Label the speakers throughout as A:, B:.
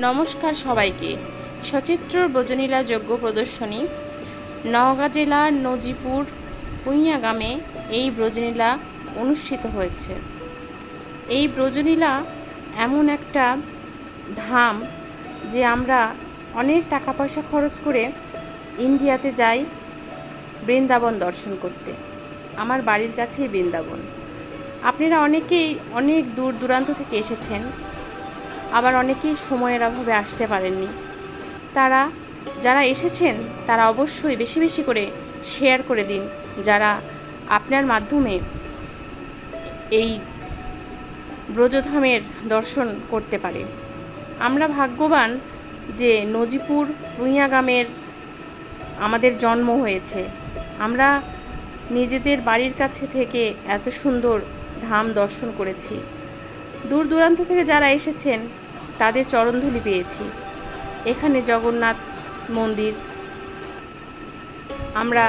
A: নমস্কার সবাইকে। সচিত্র ব্রজনীলা যজ্ঞ প্রদর্শনী নওগাঁ জেলার নজিপুর পুইয়া গ্রামে এই ব্রজনীলা অনুষ্ঠিত হয়েছে। এই ব্রজনীলা এমন একটা ধাম যে আমরা অনেক টাকা পয়সা খরচ করে ইন্ডিয়াতে যাই বৃন্দাবন দর্শন করতে। আমার বাড়ির কাছেই বৃন্দাবন। আপনারা অনেকেই অনেক দূর দূরান্ত থেকে এসেছেন, আবার অনেকেই সময়ের অভাবে আসতে পারেননি। যারা এসেছেন তারা অবশ্যই বেশি বেশি করে শেয়ার করে দিন, যারা আপনার মাধ্যমে এই ব্রজধামের দর্শন করতে পারে। আমরা ভাগ্যবান যে নজিপুর পুইয়া গ্রামের আমাদের জন্ম হয়েছে। আমরা নিজেদের বাড়ির কাছে থেকে এত সুন্দর ধাম দর্শন করেছি। দূর দূরান্ত থেকে যারা এসেছেন তাদের চরণধুলি পেয়েছি। এখানে জগন্নাথ মন্দির আমরা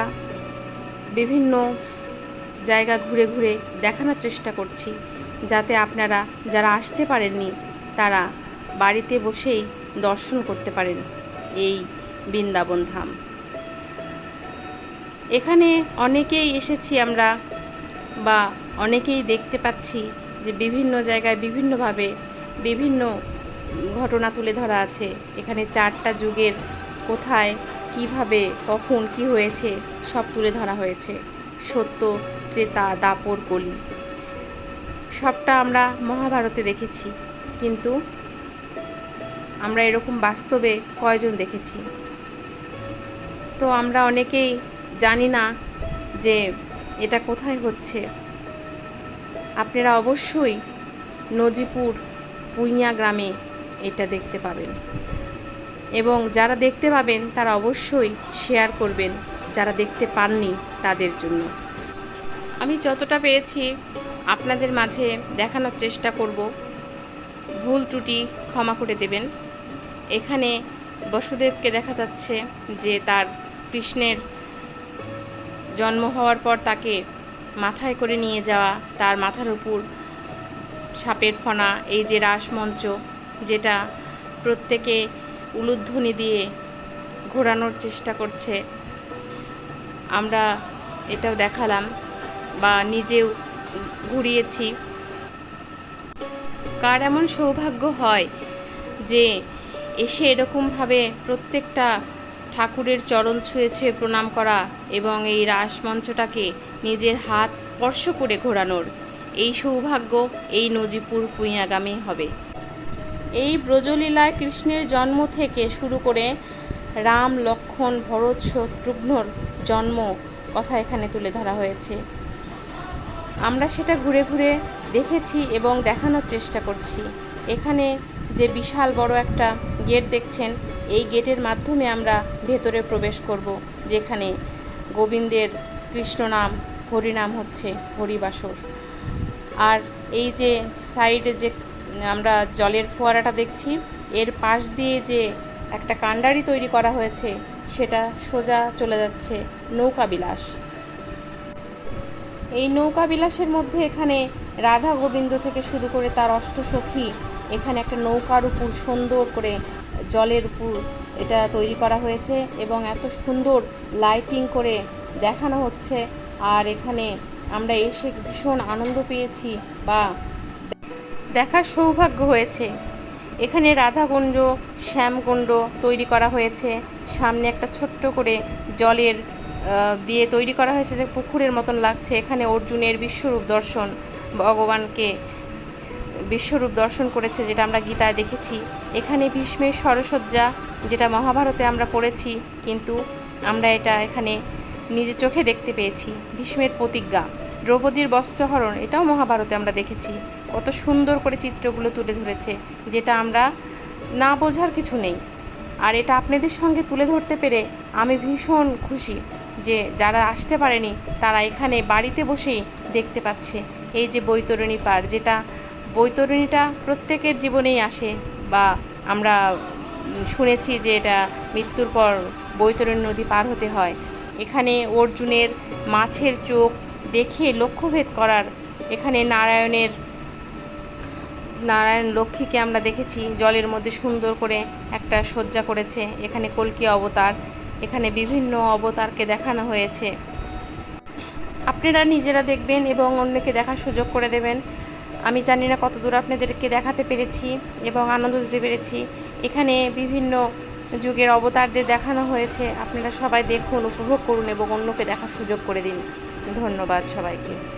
A: বিভিন্ন জায়গা ঘুরে ঘুরে দেখানোর চেষ্টা করছি, যাতে আপনারা যারা আসতে পারেননি তারা বাড়িতে বসেই দর্শন করতে পারেন এই বৃন্দাবন ধাম। এখানে অনেকেই এসেছি আমরা, বা অনেকেই দেখতে পাচ্ছি যে বিভিন্ন জায়গায় বিভিন্নভাবে বিভিন্ন ঘটনা তুলে ধরা আছে। এখানে 4টা যুগের কোথায় কিভাবে কখন কি হয়েছে সব তুলে ধরা হয়েছে। সত্য, ত্রেতা, দাপর, কলি সবটা আমরা মহাভারতে দেখেছি, কিন্তু আমরা এরকম বাস্তবে কয়জন দেখেছি? তো আমরা অনেকেই জানি না যে এটা কোথায় হচ্ছে। আপনারা অবশ্যই নজিপুর পুইয়া গ্রামে এটা দেখতে পাবেন, এবং যারা দেখতে পাবেন তারা অবশ্যই শেয়ার করবেন যারা দেখতে পাননি তাদের জন্য। আমি যতটা পেরেছি আপনাদের মাঝে দেখানোর চেষ্টা করব। ভুল ত্রুটি ক্ষমা করে দেবেন। এখানে বসুদেবকে দেখা যাচ্ছে যে তার কৃষ্ণের জন্ম হওয়ার পর তাকে মাথায় করে নিয়ে যাওয়া, তার মাথার উপর সাপের ফনা, এই যে রাসমঞ্চ যেটা প্রত্যেকে উলুধ্বনি দিয়ে ঘোরানোর চেষ্টা করছে, আমরা এটাও দেখালাম বা নিজেও ঘুরিয়েছি। কার এমন সৌভাগ্য হয় যে এসে এরকমভাবে প্রত্যেকটা ঠাকুরের চরণ ছুঁয়ে ছুঁয়ে প্রণাম করা এবং এই রাসমঞ্চটাকে নিজের হাত স্পর্শ করে ঘোরানোর, এই সৌভাগ্য এই নজিপুর পুইয়া গ্রামে হবে। এই ব্রজলীলায় কৃষ্ণের জন্ম থেকে শুরু করে রাম, লক্ষ্মণ, ভরত, শত্রুঘ্নর জন্ম কথা এখানে তুলে ধরা হয়েছে। আমরা সেটা ঘুরে ঘুরে দেখেছি এবং দেখানোর চেষ্টা করছি। এখানে যে বিশাল বড় একটা গেট দেখছেন, এই গেটের মাধ্যমে আমরা ভেতরে প্রবেশ করব, যেখানে গোবিন্দের কৃষ্ণনাম হরিনাম হচ্ছে, হরিবাসর। আর এই যে সাইডে যে আমরা জলের ফোয়ারাটা দেখছি, এর পাশ দিয়ে যে একটা কাণ্ডারি তৈরি করা হয়েছে সেটা সোজা চলে যাচ্ছে নৌকা বিলাস। এই নৌকা বিলাসের মধ্যে এখানে রাধা গোবিন্দ থেকে শুরু করে তার অষ্টসখী, এখানে একটা নৌকার উপর সুন্দর করে জলের উপর এটা তৈরি করা হয়েছে এবং এত সুন্দর লাইটিং করে দেখানো হচ্ছে। আর এখানে আমরা এসে ভীষণ আনন্দ পেয়েছি বা দেখার সৌভাগ্য হয়েছে। এখানে রাধাকুণ্ড, শ্যামকুণ্ড তৈরি করা হয়েছে। সামনে একটা ছোট্ট করে জলের দিয়ে তৈরি করা হয়েছে, যে পুকুরের মতন লাগছে। এখানে অর্জুনের বিশ্বরূপ দর্শন, ভগবানকে বিশ্বরূপ দর্শন করেছে, যেটা আমরা গীতায় দেখেছি। এখানে ভীষ্মের সরসজ্জা, যেটা মহাভারতে আমরা পড়েছি, কিন্তু আমরা এটা এখানে নিজে চোখে দেখতে পেয়েছি। ভীষ্মের প্রতিজ্ঞা, দ্রৌপদীর বস্ত্রহরণ, এটাও মহাভারতে আমরা দেখেছি। কত সুন্দর করে চিত্রগুলো তুলে ধরেছে, যেটা আমরা না বোঝার কিছু নেই। আর এটা আপনাদের সঙ্গে তুলে ধরতে পেরে আমি ভীষণ খুশি যে যারা আসতে পারেনি তারা এখানে বাড়িতে বসেই দেখতে পাচ্ছে। এই যে বৈতরণী পার, যেটা বৈতরণীটা প্রত্যেকের জীবনেই আসে, বা আমরা শুনেছি যে এটা মৃত্যুর পর বৈতরণী নদী পার হতে হয়। এখানে অর্জুনের মাছের চোখ দেখে লক্ষ্যভেদ করার, এখানে নারায়ণের নারায়ণ লক্ষ্মীকে আমরা দেখেছি জলের মধ্যে সুন্দর করে একটা সজ্জা করেছে। এখানে কল্কি অবতার, এখানে বিভিন্ন অবতারকে দেখানো হয়েছে। আপনারা নিজেরা দেখবেন এবং অন্যকে দেখার সুযোগ করে দেবেন। আমি জানি না কতদূর আপনাদেরকে দেখাতে পেরেছি এবং আনন্দ দিতে পেরেছি। এখানে বিভিন্ন যুগের অবতারদের দেখানো হয়েছে। আপনারা সবাই দেখুন, উপভোগ করুন এবং অন্যকে দেখার সুযোগ করে দিন। ধন্যবাদ সবাইকে।